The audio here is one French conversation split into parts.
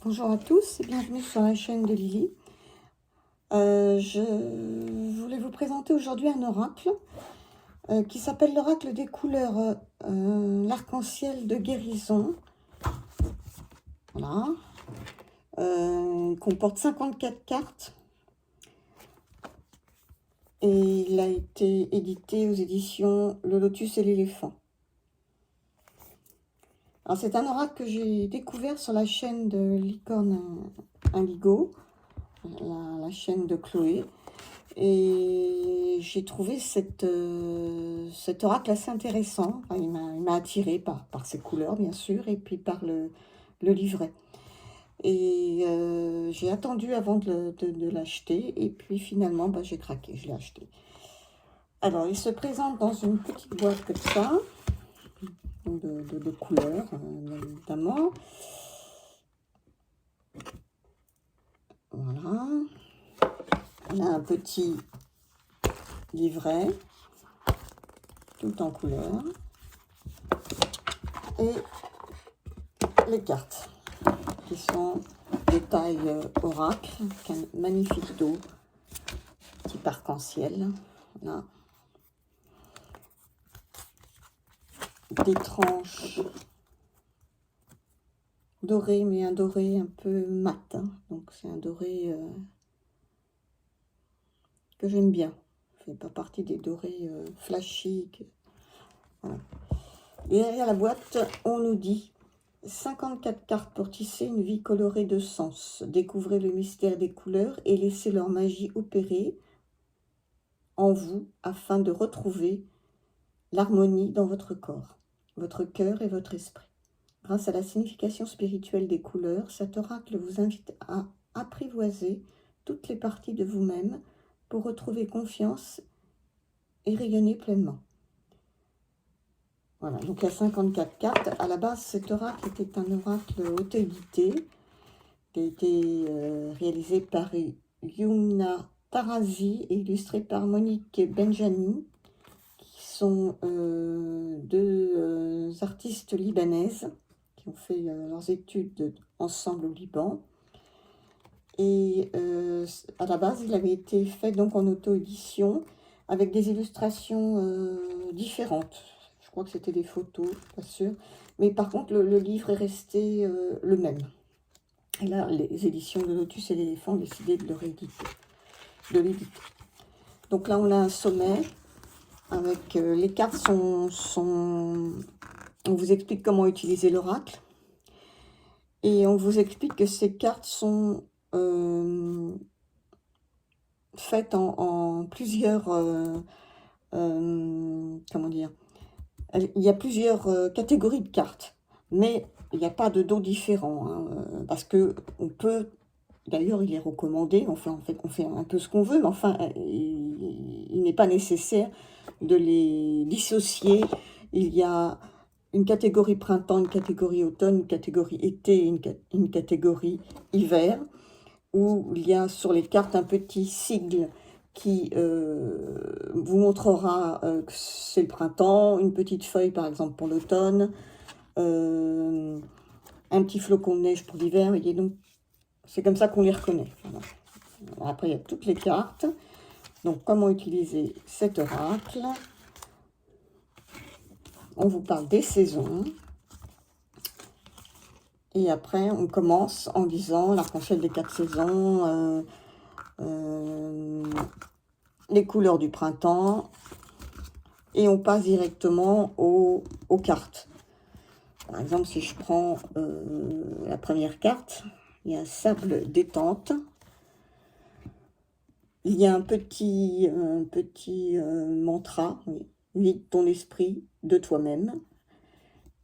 Bonjour à tous et bienvenue sur la chaîne de Lily. Je voulais vous présenter aujourd'hui un oracle qui s'appelle l'oracle des couleurs, l'arc-en-ciel de guérison. Voilà. Il comporte 54 cartes et il a été édité aux éditions Le Lotus et l'éléphant. Alors c'est un oracle que j'ai découvert sur la chaîne de Licorne Indigo, la chaîne de Chloé. Et j'ai trouvé cet oracle assez intéressant. Enfin, il m'a attiré par ses couleurs, bien sûr, et puis par le livret. Et j'ai attendu avant de l'acheter, et puis finalement, j'ai craqué, je l'ai acheté. Alors, il se présente dans une petite boîte comme ça, de couleurs, notamment. Voilà. On a un petit livret, tout en couleur, et les cartes qui sont de taille oracle, avec un magnifique dos, petit arc-en-ciel, là. Des tranches dorées, mais un doré un peu mat, hein. Donc c'est un doré que j'aime bien. Ça fait pas partie des dorés flashy. Voilà. Et derrière la boîte, on nous dit 54 cartes pour tisser une vie colorée de sens. Découvrez le mystère des couleurs et laissez leur magie opérer en vous afin de retrouver l'harmonie dans votre corps, votre cœur et votre esprit. Grâce à la signification spirituelle des couleurs, cet oracle vous invite à apprivoiser toutes les parties de vous-même pour retrouver confiance et rayonner pleinement. Voilà, donc il y a 54 cartes. À la base, cet oracle était un oracle auto-édité qui a été réalisé par Yumna Tarazi et illustré par Monique Benjamin, qui sont deux artistes libanaises qui ont fait leurs études ensemble au Liban. Et à la base, il avait été fait donc en auto-édition avec des illustrations différentes. Je crois que c'était des photos, pas sûr. Mais par contre, le livre est resté le même. Et là, les éditions de Lotus et l'éléphant ont décidé de le rééditer, de l'éditer. Donc là, on a un sommet avec les cartes on vous explique comment utiliser l'oracle. Et on vous explique que ces cartes sont faites en plusieurs... comment dire? Il y a plusieurs catégories de cartes, mais il n'y a pas de dos différent, hein, parce que on peut, d'ailleurs il est recommandé, on fait un peu ce qu'on veut, mais enfin il n'est pas nécessaire de les dissocier. Il y a une catégorie printemps, une catégorie automne, une catégorie été, une catégorie hiver, où il y a sur les cartes un petit sigle qui vous montrera que c'est le printemps, une petite feuille par exemple pour l'automne, un petit flocon de neige pour l'hiver, voyez, donc c'est comme ça qu'on les reconnaît. Voilà. Après il y a toutes les cartes, donc comment utiliser cet oracle. On vous parle des saisons, et après on commence en disant l'arc-en-ciel des 4 saisons, les couleurs du printemps, et on passe directement aux cartes. Par exemple, si je prends la première carte, il y a sable détente. Il y a un petit mantra, oui. Vide ton esprit de toi-même.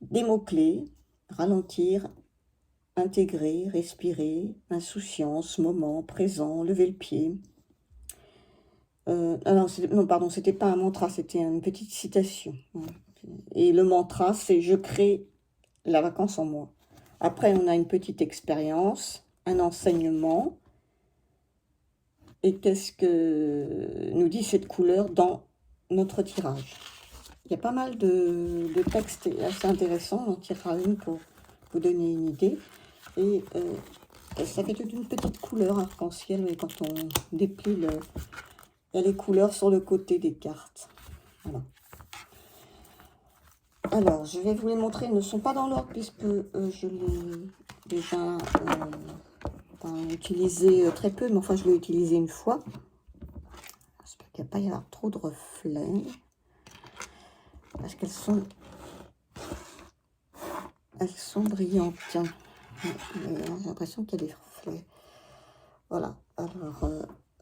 Des mots-clés, ralentir, intégrer, respirer, insouciance, moment, présent, lever le pied. Non, pardon, c'était pas un mantra, c'était une petite citation. Et le mantra, c'est « Je crée la vacance en moi ». Après, on a une petite expérience, un enseignement. Et qu'est-ce que nous dit cette couleur dans notre tirage? Il y a pas mal de textes assez intéressants. On en tirera une pour vous donner une idée. Et ça fait toute une petite couleur arc-en-ciel, et quand on déplie il y a les couleurs sur le côté des cartes. Voilà. Alors, je vais vous les montrer. Ils ne sont pas dans l'ordre puisque je l'ai déjà utilisé très peu, mais enfin, je l'ai utilisé une fois. J'espère qu'il n'y a pas y avoir trop de reflets. Parce qu'elles sont brillantes. Tiens, j'ai l'impression qu'il y a des reflets. Voilà. Alors,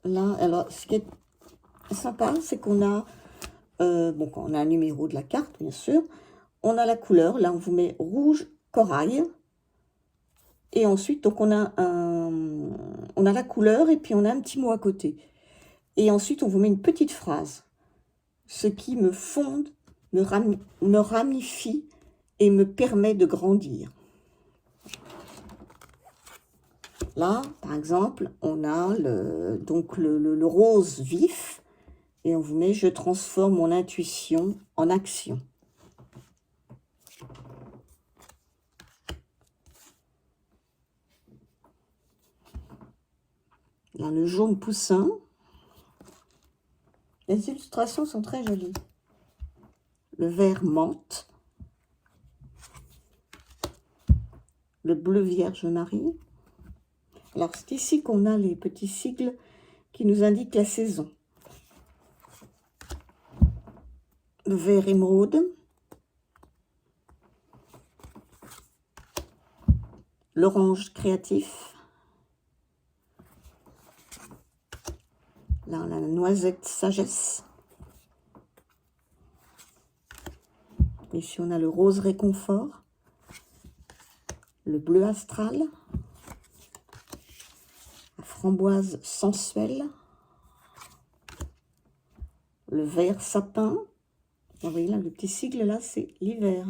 là, alors, ce qui est sympa, c'est qu'on a, bon, on a un numéro de la carte, bien sûr. On a la couleur. Là, on vous met rouge corail. Et ensuite, donc, on a la couleur et puis on a un petit mot à côté. Et ensuite, on vous met une petite phrase. Ce qui me fonde, me ramifie et me permet de grandir. Là, par exemple, on a le rose vif. Et on vous met « Je transforme mon intuition en action ». Là, le jaune poussin. Les illustrations sont très jolies. Le vert menthe. Le bleu Vierge Marie. Alors, c'est ici qu'on a les petits sigles qui nous indiquent la saison. Le vert émeraude. L'orange créatif. Là, on a la noisette sagesse. Ici, on a le rose réconfort. Le bleu astral. La framboise sensuelle. Le vert sapin. Vous voyez là, le petit sigle là, c'est l'hiver.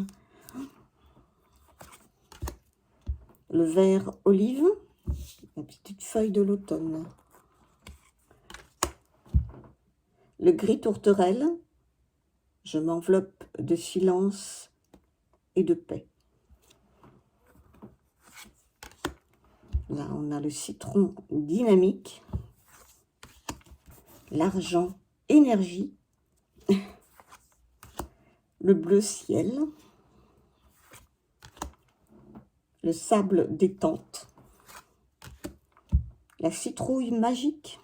Le vert olive. La petite feuille de l'automne. Le gris tourterelle. Je m'enveloppe de silence et de paix. Là, on a le citron dynamique. L'argent énergie. Le bleu ciel. Le sable détente. La citrouille magique.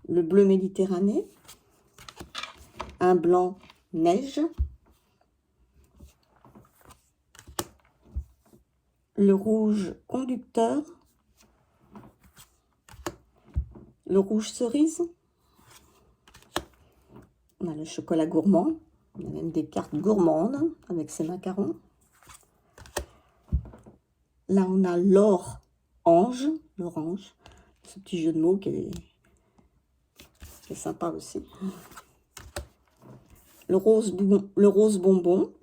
Le bleu Méditerranée. Un blanc neige. Le rouge conducteur. Le rouge cerise. On a le chocolat gourmand. Il y a même des cartes gourmandes avec ces macarons. Là, on a l'or ange, l'orange. Ce petit jeu de mots qui est sympa aussi. Le rose bonbon.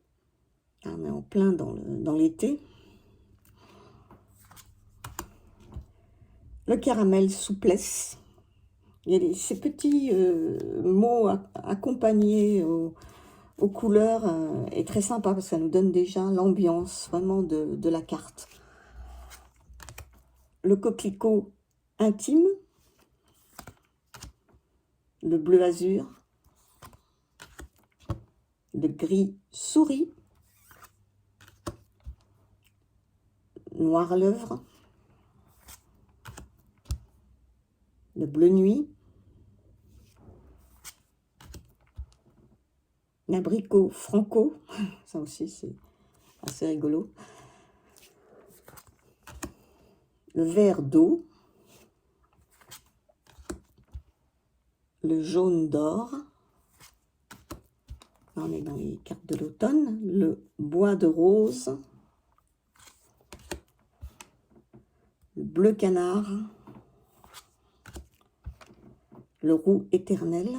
Là, on est en plein dans l'été. Le caramel souplesse. Il y a ces petits mots accompagnés aux couleurs est très sympa parce que ça nous donne déjà l'ambiance vraiment de la carte. Le coquelicot intime. Le bleu azur. Le gris souris. Noir l'œuvre. Le bleu nuit. L'abricot franco. Ça aussi, c'est assez rigolo. Le vert d'eau. Le jaune d'or. On est dans les cartes de l'automne. Le bois de rose. Le bleu canard. Le roux éternel.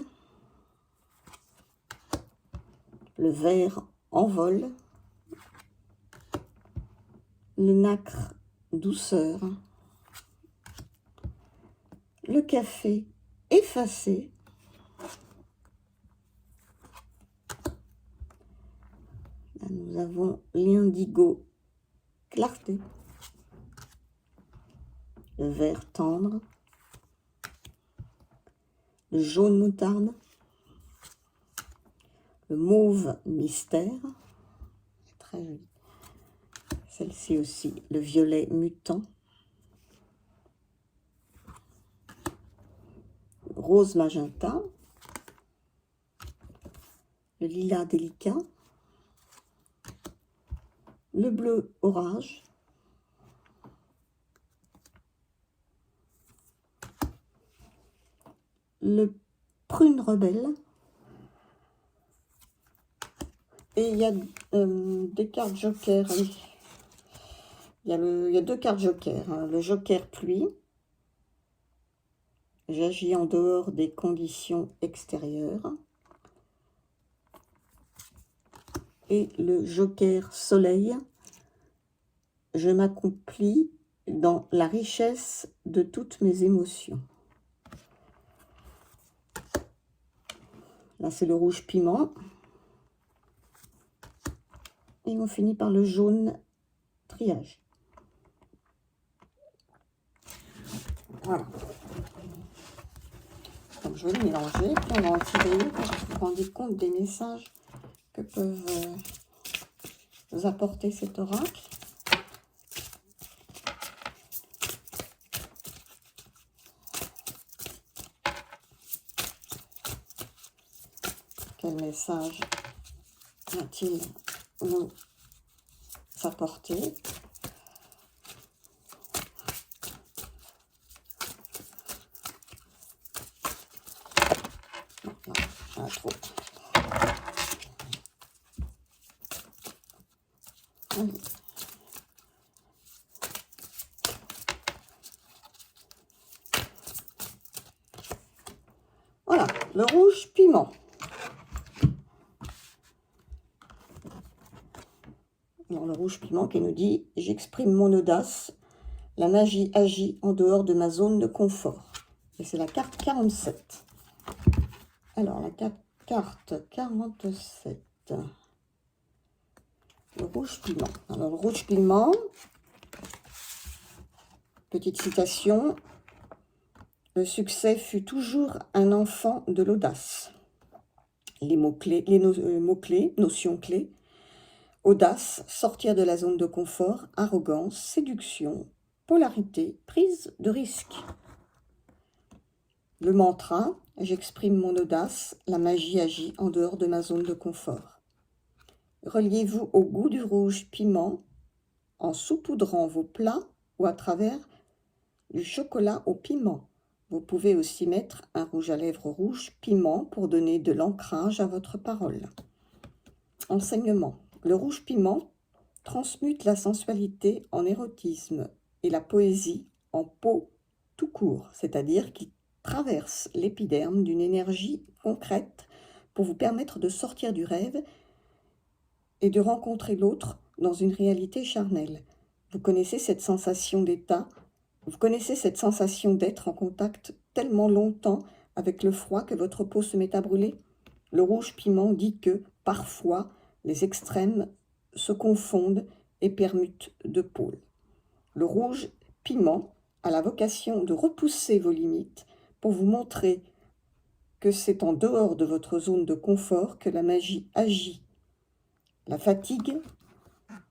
Le vert en vol. Le nacre douceur. Le café effacé. Là, nous avons l'indigo clarté. le vert tendre, le jaune moutarde, le mauve mystère, c'est très joli. Celle-ci aussi, le violet mutant, rose magenta, le lilas délicat, le bleu orage, le prune rebelle, et il y a des cartes joker, oui. Il y a deux cartes joker, hein. Le joker pluie, j'agis en dehors des conditions extérieures, et le joker soleil, je m'accomplis dans la richesse de toutes mes émotions. Là, c'est le rouge piment. Et on finit par le jaune triage. Voilà. Donc, je vais le mélanger, puis on va en tirer pour vous rendre compte des messages que peuvent vous apporter cet oracle. Quel message va-t-il nous apporter? Non, trop. Allez. Voilà, le rouge piment. Alors, le rouge piment qui nous dit « J'exprime mon audace, la magie agit en dehors de ma zone de confort ». Et c'est la carte 47. Alors, la carte 47. Le rouge piment. Alors, le rouge piment, petite citation, « Le succès fut toujours un enfant de l'audace ». Les mots-clés, notions clés. Audace, sortir de la zone de confort, arrogance, séduction, polarité, prise de risque. Le mantra, j'exprime mon audace, la magie agit en dehors de ma zone de confort. Reliez-vous au goût du rouge piment en saupoudrant vos plats ou à travers du chocolat au piment. Vous pouvez aussi mettre un rouge à lèvres rouge piment pour donner de l'ancrage à votre parole. Enseignement. Le rouge piment transmute la sensualité en érotisme et la poésie en peau tout court, c'est-à-dire qu'il traverse l'épiderme d'une énergie concrète pour vous permettre de sortir du rêve et de rencontrer l'autre dans une réalité charnelle. Vous connaissez cette sensation d'état, vous connaissez cette sensation d'être en contact tellement longtemps avec le froid que votre peau se met à brûler? Le rouge piment dit que, parfois, les extrêmes se confondent et permutent de pôles. Le rouge piment a la vocation de repousser vos limites pour vous montrer que c'est en dehors de votre zone de confort que la magie agit. La fatigue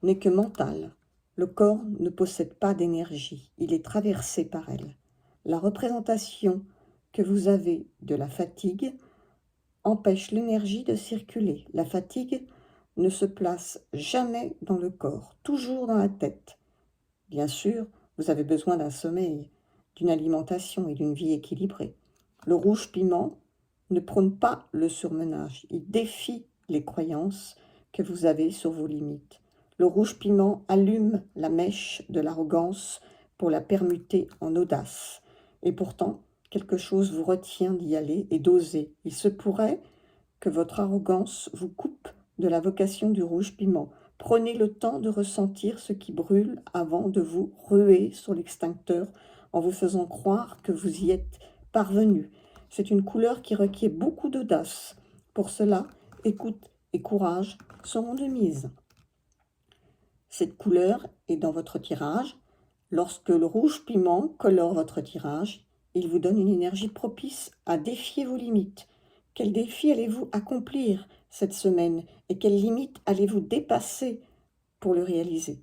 n'est que mentale. Le corps ne possède pas d'énergie, il est traversé par elle. La représentation que vous avez de la fatigue empêche l'énergie de circuler. La fatigue ne se place jamais dans le corps, toujours dans la tête. Bien sûr, vous avez besoin d'un sommeil, d'une alimentation et d'une vie équilibrée. Le rouge piment ne prône pas le surmenage, il défie les croyances que vous avez sur vos limites. Le rouge piment allume la mèche de l'arrogance pour la permuter en audace. Et pourtant, quelque chose vous retient d'y aller et d'oser. Il se pourrait que votre arrogance vous coupe de la vocation du rouge piment. Prenez le temps de ressentir ce qui brûle avant de vous ruer sur l'extincteur en vous faisant croire que vous y êtes parvenu. C'est une couleur qui requiert beaucoup d'audace. Pour cela, écoute et courage seront de mise. Cette couleur est dans votre tirage. Lorsque le rouge piment colore votre tirage, il vous donne une énergie propice à défier vos limites. Quel défi allez-vous accomplir cette semaine et quelles limites allez-vous dépasser pour le réaliser?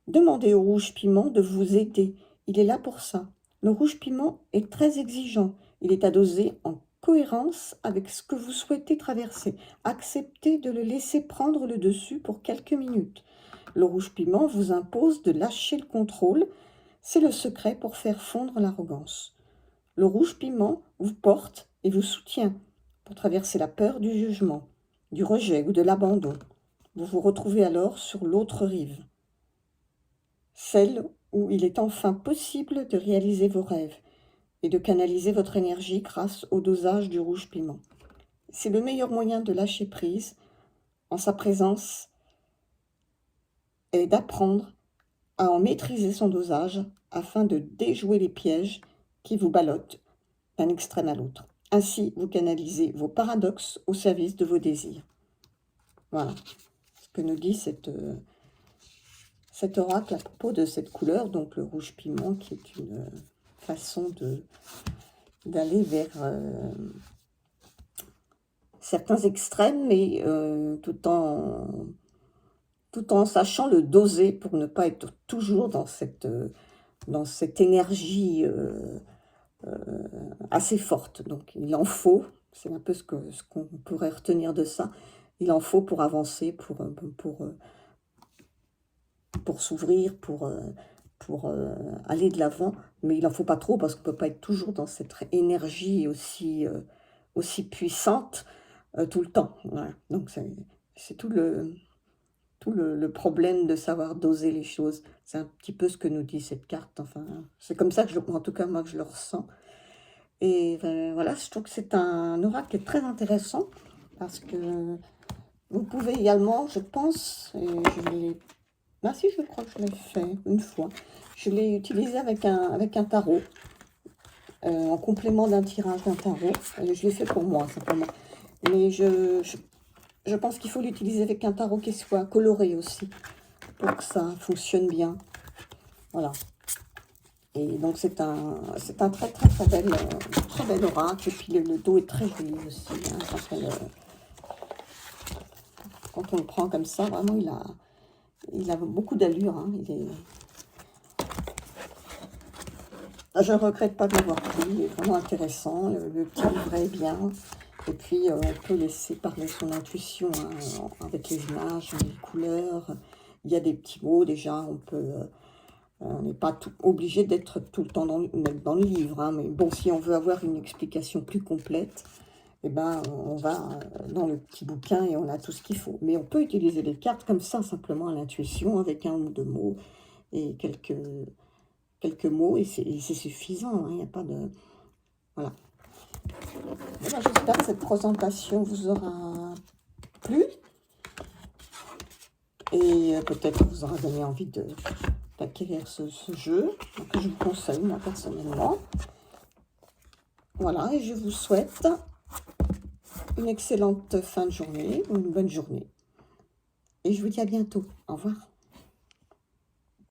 Demandez au rouge piment de vous aider. Il est là pour ça. Le rouge piment est très exigeant. Il est à doser en cohérence avec ce que vous souhaitez traverser. Acceptez de le laisser prendre le dessus pour quelques minutes. Le rouge piment vous impose de lâcher le contrôle. C'est le secret pour faire fondre l'arrogance. Le rouge piment vous porte et vous soutient pour traverser la peur du jugement, du rejet ou de l'abandon. Vous vous retrouvez alors sur l'autre rive, celle où il est enfin possible de réaliser vos rêves et de canaliser votre énergie grâce au dosage du rouge piment. C'est le meilleur moyen de lâcher prise en sa présence et d'apprendre à en maîtriser son dosage afin de déjouer les pièges qui vous ballottent d'un extrême à l'autre. Ainsi, vous canalisez vos paradoxes au service de vos désirs. Voilà ce que nous dit cet oracle à propos de cette couleur, donc le rouge piment, qui est une façon d'aller vers certains extrêmes, mais tout en sachant le doser pour ne pas être toujours dans cette énergie assez forte. Donc il en faut, c'est un peu ce qu'on pourrait retenir de ça, il en faut pour avancer, pour s'ouvrir, pour aller de l'avant, mais il n'en faut pas trop parce qu'on ne peut pas être toujours dans cette énergie aussi puissante tout le temps. Voilà. Donc c'est tout le problème de savoir doser les choses. C'est un petit peu ce que nous dit cette carte. Enfin, c'est comme ça que en tout cas moi que je le ressens. Et voilà, je trouve que c'est un oracle qui est très intéressant parce que vous pouvez également, je pense, et je l'ai... Ah si, je crois que je l'ai fait une fois. Je l'ai utilisé avec un tarot, en complément d'un tirage d'un tarot. Je l'ai fait pour moi, simplement. Mais je pense qu'il faut l'utiliser avec un tarot qui soit coloré aussi, pour que ça fonctionne bien. Voilà. Et donc c'est un très bel oracle. Et puis le dos est très joli aussi. Hein, quand on le prend comme ça, vraiment il a beaucoup d'allure. Hein, je ne regrette pas de l'avoir pris. Il est vraiment intéressant. Le petit livret est bien. Et puis, on peut laisser parler son intuition hein, avec les images, les couleurs. Il y a des petits mots déjà. On n'est pas obligé d'être tout le temps dans le livre. Hein, mais bon, si on veut avoir une explication plus complète, eh ben, on va dans le petit bouquin et on a tout ce qu'il faut. Mais on peut utiliser les cartes comme ça, simplement à l'intuition, avec un ou deux mots et quelques mots. Et c'est suffisant. Il n'y a pas de... Voilà. J'espère que cette présentation vous aura plu et peut-être vous aura donné envie d'acquérir ce jeu que je vous conseille moi personnellement. Voilà, et je vous souhaite une excellente fin de journée, une bonne journée. Et je vous dis à bientôt. Au revoir.